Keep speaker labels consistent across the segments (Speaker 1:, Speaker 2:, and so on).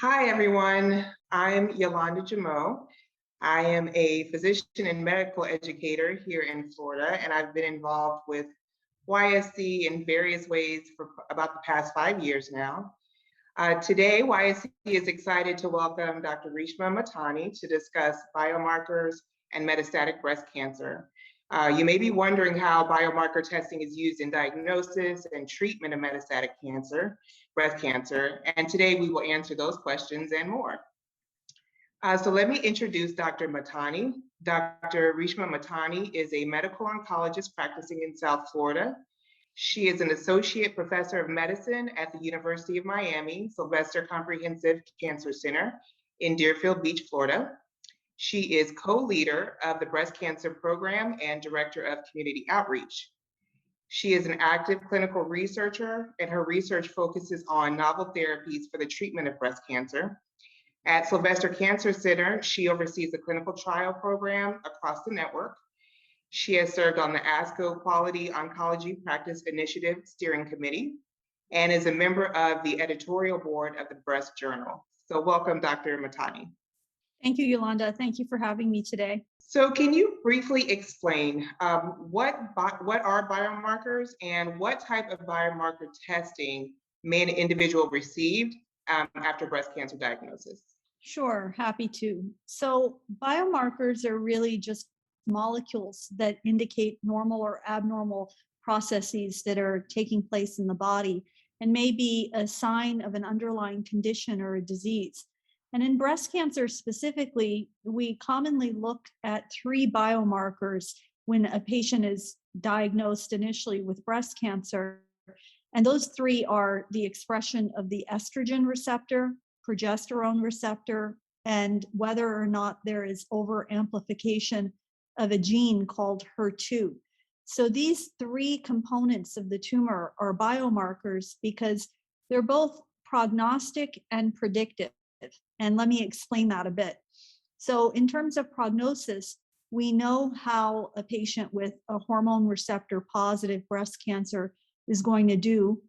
Speaker 1: Hi, everyone. I'm Yolanda Jameau. I am a physician and medical educator here in Florida, and I've been involved with YSC in various ways for about the past 5 years now. Today, YSC is excited to welcome Dr. Reshma Mahtani to discuss biomarkers and metastatic breast cancer. You may be wondering how biomarker testing is used in diagnosis and treatment of metastatic cancer, breast cancer, and today we will answer those questions and more. So let me introduce Dr. Mahtani. Dr. Reshma Mahtani is a medical oncologist practicing in South Florida. She is an associate professor of medicine at the University of Miami Sylvester Comprehensive Cancer Center in Deerfield Beach, Florida. She is co-leader of the breast cancer program and director of community outreach. She is an active clinical researcher, and her research focuses on novel therapies for the treatment of breast cancer. At Sylvester Cancer Center, she oversees the clinical trial program across the network. She has served on the ASCO Quality Oncology Practice Initiative Steering Committee and is a member of the editorial board of the Breast Journal. So welcome, Dr. Mahtani.
Speaker 2: Thank you, Yolanda. Thank you for having me today.
Speaker 1: So can you briefly explain what are biomarkers and what type of biomarker testing may an individual receive after breast cancer diagnosis?
Speaker 2: Sure, happy to. So biomarkers are really just molecules that indicate normal or abnormal processes that are taking place in the body and may be a sign of an underlying condition or a disease. And in breast cancer specifically, we commonly look at three biomarkers when a patient is diagnosed initially with breast cancer. And those three are the expression of the estrogen receptor, progesterone receptor, and whether or not there is overamplification of a gene called HER2. So these three components of the tumor are biomarkers because they're both prognostic and predictive. And let me explain that a bit. So in terms of prognosis, we know how a patient with a hormone receptor positive breast cancer is going to do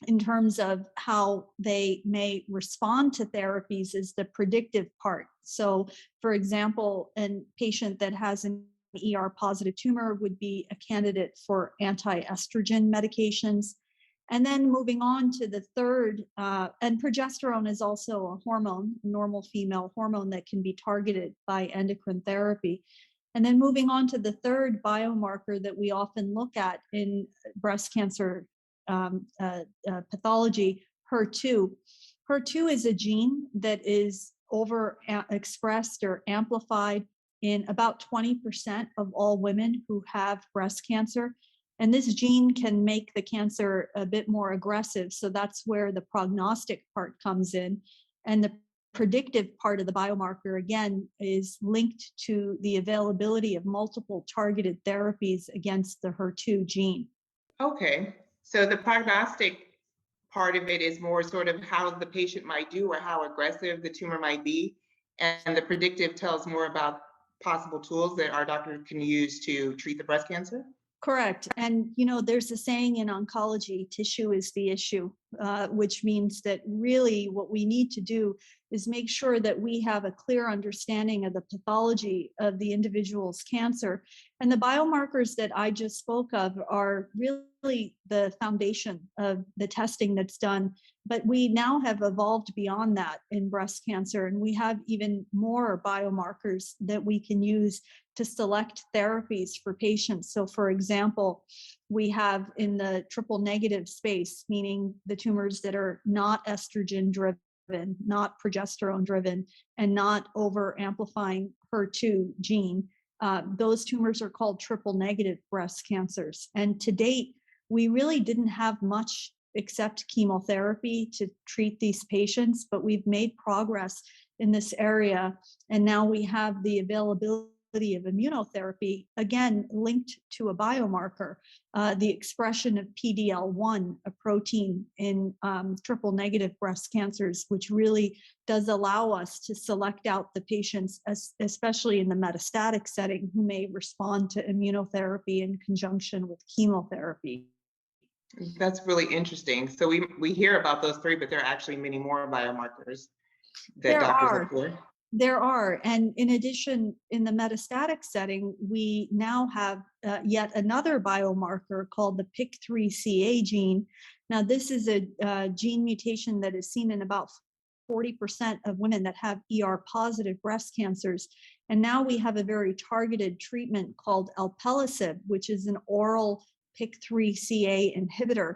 Speaker 2: in terms of how they may respond to therapies is the predictive part. So for example, a patient that has an ER positive tumor would be a candidate for anti-estrogen medications. And then moving on to the third, and progesterone is also a hormone, a normal female hormone that can be targeted by endocrine therapy. And then moving on to the third biomarker that we often look at in breast cancer pathology, HER2. HER2 is a gene that is overexpressed or amplified in about 20% of all women who have breast cancer. And this gene can make the cancer a bit more aggressive. So that's where the prognostic part comes in. And the predictive part of the biomarker, again, is linked to the availability of multiple targeted therapies against the HER2 gene.
Speaker 1: Okay, so the prognostic part of it is more sort of how the patient might do or how aggressive the tumor might be. And the predictive tells more about possible tools that our doctor can use to treat the breast cancer?
Speaker 2: Correct. And, you know, there's a saying in oncology, tissue is the issue, which means that really what we need to do is make sure that we have a clear understanding of the pathology of the individual's cancer. And the biomarkers that I just spoke of are really the foundation of the testing that's done. But we now have evolved beyond that in breast cancer, and we have even more biomarkers that we can use to select therapies for patients. So for example, we have in the triple negative space, meaning the tumors that are not estrogen driven, not progesterone driven, and not over amplifying HER2 gene. Those tumors are called triple negative breast cancers. And to date, we really didn't have much except chemotherapy to treat these patients, but we've made progress in this area. And now we have the availability of immunotherapy, again, linked to a biomarker, the expression of PD-L1, a protein in triple negative breast cancers, which really does allow us to select out the patients, especially in the metastatic setting, who may respond to immunotherapy in conjunction with chemotherapy.
Speaker 1: That's really interesting. So we hear about those three, but there are actually many more biomarkers. that doctors look for?
Speaker 2: There are. And in addition, in the metastatic setting, we now have yet another biomarker called the PIK3CA gene. Now, this is a gene mutation that is seen in about 40% of women that have ER positive breast cancers. And now we have a very targeted treatment called alpelisib, which is an oral PIK3CA inhibitor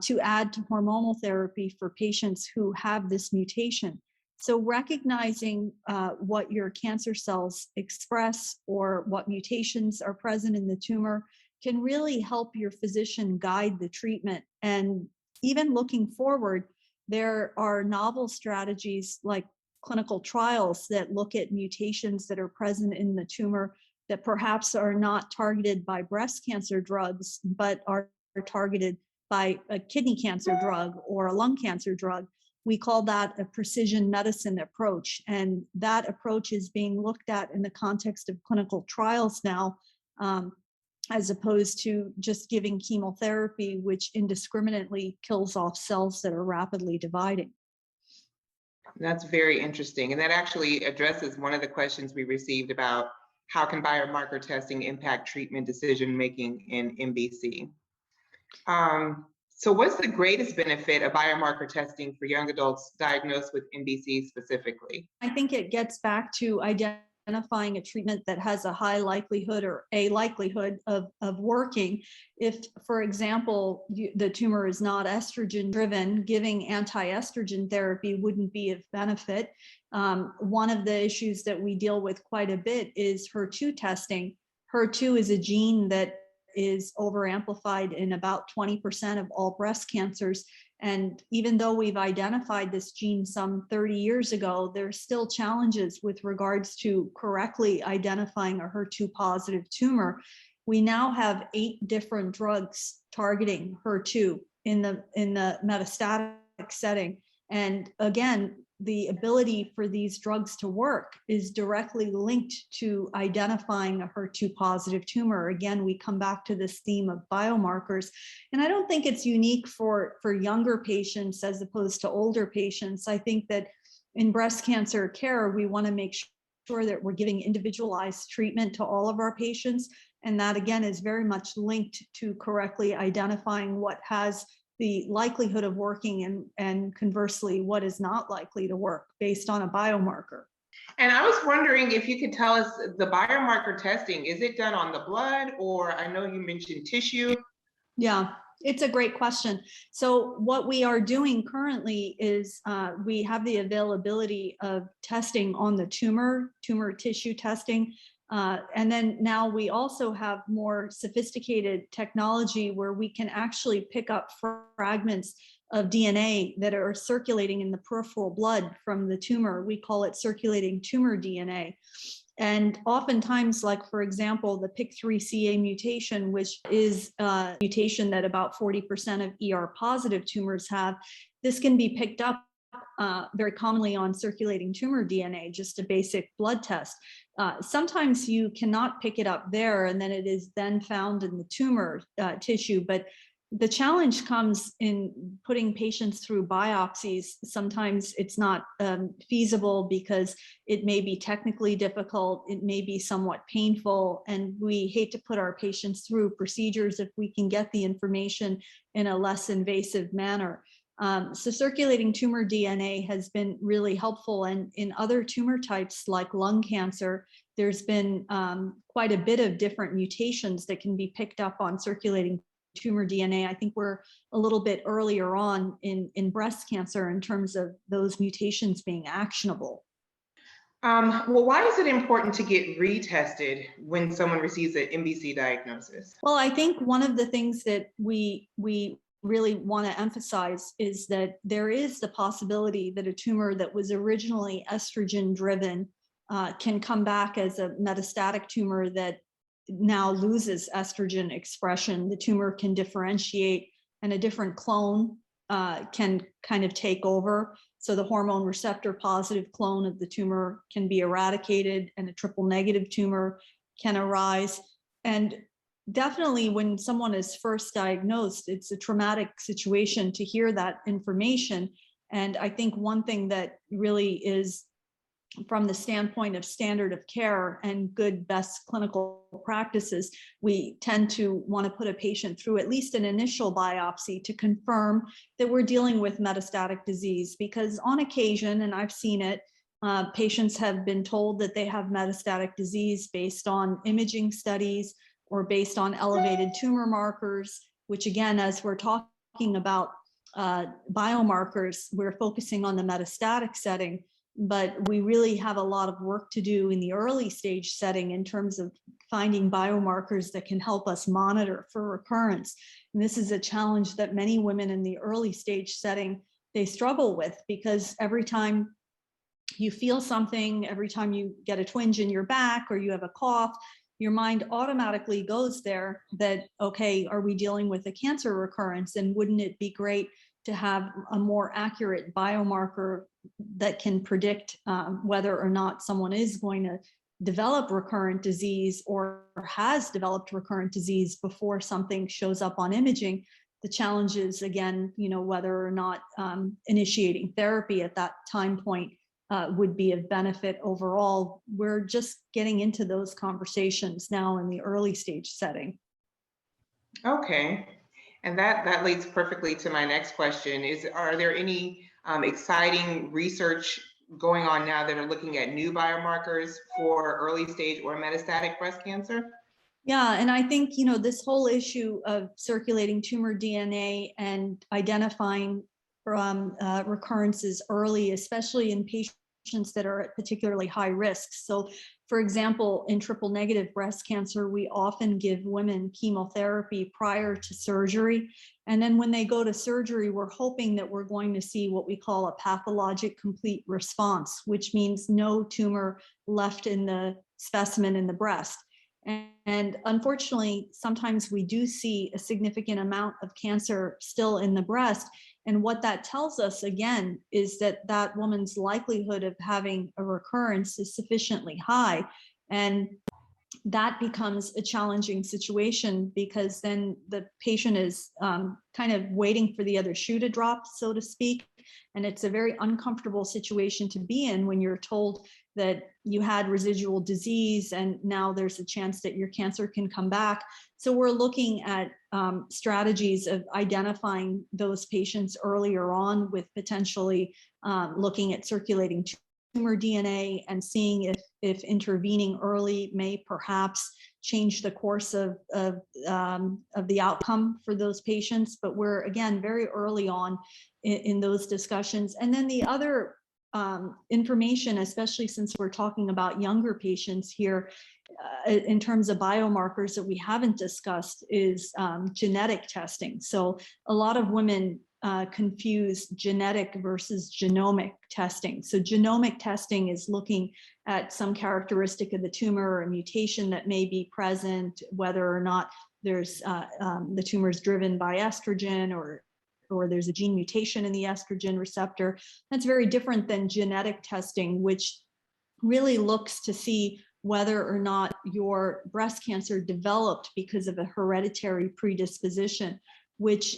Speaker 2: to add to hormonal therapy for patients who have this mutation. So recognizing what your cancer cells express or what mutations are present in the tumor can really help your physician guide the treatment. And even looking forward, there are novel strategies like clinical trials that look at mutations that are present in the tumor that perhaps are not targeted by breast cancer drugs, but are targeted by a kidney cancer drug or a lung cancer drug. We call that a precision medicine approach. And that approach is being looked at in the context of clinical trials now, as opposed to just giving chemotherapy, which indiscriminately kills off cells that are rapidly dividing.
Speaker 1: That's very interesting. And that actually addresses one of the questions we received about how can biomarker testing impact treatment decision-making in MBC. So what's the greatest benefit of biomarker testing for young adults diagnosed with MBC specifically?
Speaker 2: I think it gets back to identifying a treatment that has a high likelihood or a likelihood of working. If, for example, the tumor is not estrogen driven, giving anti-estrogen therapy wouldn't be of benefit. One of the issues that we deal with quite a bit is HER2 testing. HER2 is a gene that is overamplified in about 20% of all breast cancers. And even though we've identified this gene some 30 years ago, there's still challenges with regards to correctly identifying a HER2 positive tumor. We now have 8 different drugs targeting HER2 in the metastatic setting. And again, the ability for these drugs to work is directly linked to identifying a HER2 positive tumor. Again, we come back to this theme of biomarkers. And I don't think it's unique for younger patients as opposed to older patients. I think that in breast cancer care, we want to make sure that we're giving individualized treatment to all of our patients. And that, again, is very much linked to correctly identifying what has the likelihood of working and conversely, what is not likely to work based on a biomarker.
Speaker 1: And I was wondering if you could tell us the biomarker testing, is it done on the blood, or I know you mentioned tissue?
Speaker 2: Yeah, it's a great question. So what we are doing currently is we have the availability of testing on the tumor tissue testing. And then now we also have more sophisticated technology where we can actually pick up fragments of DNA that are circulating in the peripheral blood from the tumor. We call it circulating tumor DNA. And oftentimes, like for example, the PIK3CA mutation, which is a mutation that about 40% of ER positive tumors have, this can be picked up very commonly on circulating tumor DNA, just a basic blood test. Sometimes you cannot pick it up there, and then it is then found in the tumor tissue. But the challenge comes in putting patients through biopsies. Sometimes it's not feasible because it may be technically difficult, it may be somewhat painful, and we hate to put our patients through procedures if we can get the information in a less invasive manner. So circulating tumor DNA has been really helpful. And in other tumor types like lung cancer, there's been quite a bit of different mutations that can be picked up on circulating tumor DNA. I think we're a little bit earlier on in breast cancer in terms of those mutations being actionable.
Speaker 1: Well, why is it important to get retested when someone receives an MBC diagnosis?
Speaker 2: Well, I think one of the things that we really want to emphasize is that there is the possibility that a tumor that was originally estrogen driven can come back as a metastatic tumor that now loses estrogen expression. The tumor can differentiate and a different clone can kind of take over. So the hormone receptor positive clone of the tumor can be eradicated and a triple negative tumor can arise. And definitely when someone is first diagnosed, it's a traumatic situation to hear that information. And I think one thing that really is, from the standpoint of standard of care and good best clinical practices, we tend to want to put a patient through at least an initial biopsy to confirm that we're dealing with metastatic disease, because on occasion, and I've seen it, patients have been told that they have metastatic disease based on imaging studies or based on elevated tumor markers, which again, as we're talking about biomarkers, we're focusing on the metastatic setting, but we really have a lot of work to do in the early stage setting in terms of finding biomarkers that can help us monitor for recurrence. And this is a challenge that many women in the early stage setting, they struggle with, because every time you feel something, every time you get a twinge in your back or you have a cough, your mind automatically goes there that, okay, are we dealing with a cancer recurrence? And wouldn't it be great to have a more accurate biomarker that can predict whether or not someone is going to develop recurrent disease or has developed recurrent disease before something shows up on imaging? The challenge is, again, whether or not initiating therapy at that time point would be of benefit overall. We're just getting into those conversations now in the early stage setting.
Speaker 1: Okay. And that leads perfectly to my next question. Are there any exciting research going on now that are looking at new biomarkers for early stage or metastatic breast cancer?
Speaker 2: Yeah, and I think, this whole issue of circulating tumor DNA and identifying recurrences early, especially in patients that are at particularly high risk. So, for example, in triple negative breast cancer, we often give women chemotherapy prior to surgery. And then when they go to surgery, we're hoping that we're going to see what we call a pathologic complete response, which means no tumor left in the specimen in the breast. And unfortunately, sometimes we do see a significant amount of cancer still in the breast. And what that tells us, again, is that that woman's likelihood of having a recurrence is sufficiently high. And that becomes a challenging situation, because then the patient is kind of waiting for the other shoe to drop, so to speak. And it's a very uncomfortable situation to be in when you're told that you had residual disease and now there's a chance that your cancer can come back. So we're looking at strategies of identifying those patients earlier on, with potentially looking at circulating tumor DNA and seeing if intervening early may perhaps change the course of the outcome for those patients. But we're, again, very early on in those discussions. And then the other information, especially since we're talking about younger patients here, in terms of biomarkers that we haven't discussed, is genetic testing. So a lot of women confuse genetic versus genomic testing. So genomic testing is looking at some characteristic of the tumor or a mutation that may be present, whether or not there's the tumor is driven by estrogen, or there's a gene mutation in the estrogen receptor. That's very different than genetic testing, which really looks to see whether or not your breast cancer developed because of a hereditary predisposition, which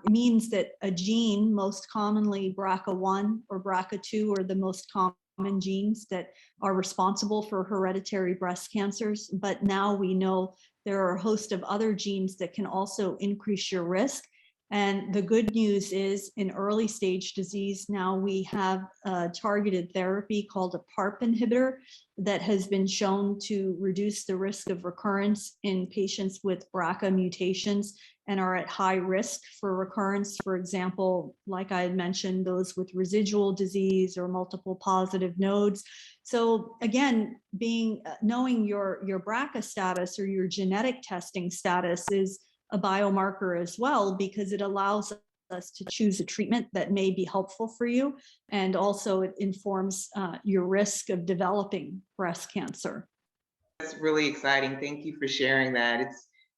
Speaker 2: means that a gene, most commonly BRCA1 or BRCA2, are the most common genes that are responsible for hereditary breast cancers. But now we know there are a host of other genes that can also increase your risk. And the good news is, in early stage disease, now we have a targeted therapy called a PARP inhibitor that has been shown to reduce the risk of recurrence in patients with BRCA mutations and are at high risk for recurrence. For example, like I had mentioned, those with residual disease or multiple positive nodes. So again, knowing your BRCA status or your genetic testing status is a biomarker as well, because it allows us to choose a treatment that may be helpful for you. And also it informs your risk of developing breast cancer.
Speaker 1: That's really exciting. Thank you for sharing that. It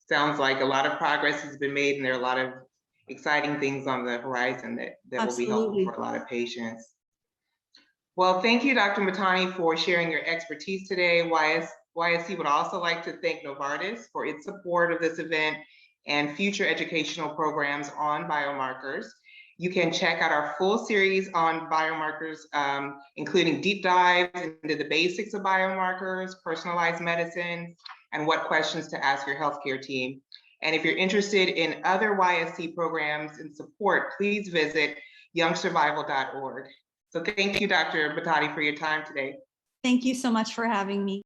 Speaker 1: sounds like a lot of progress has been made, and there are a lot of exciting things on the horizon that will be helpful for a lot of patients. Well, thank you, Dr. Mahtani, for sharing your expertise today. YSC would also like to thank Novartis for its support of this event and future educational programs on biomarkers. You can check out our full series on biomarkers, including deep dives into the basics of biomarkers, personalized medicine, and what questions to ask your healthcare team. And if you're interested in other YSC programs and support, please visit youngsurvival.org. So thank you, Dr. Mahtani, for your time today.
Speaker 2: Thank you so much for having me.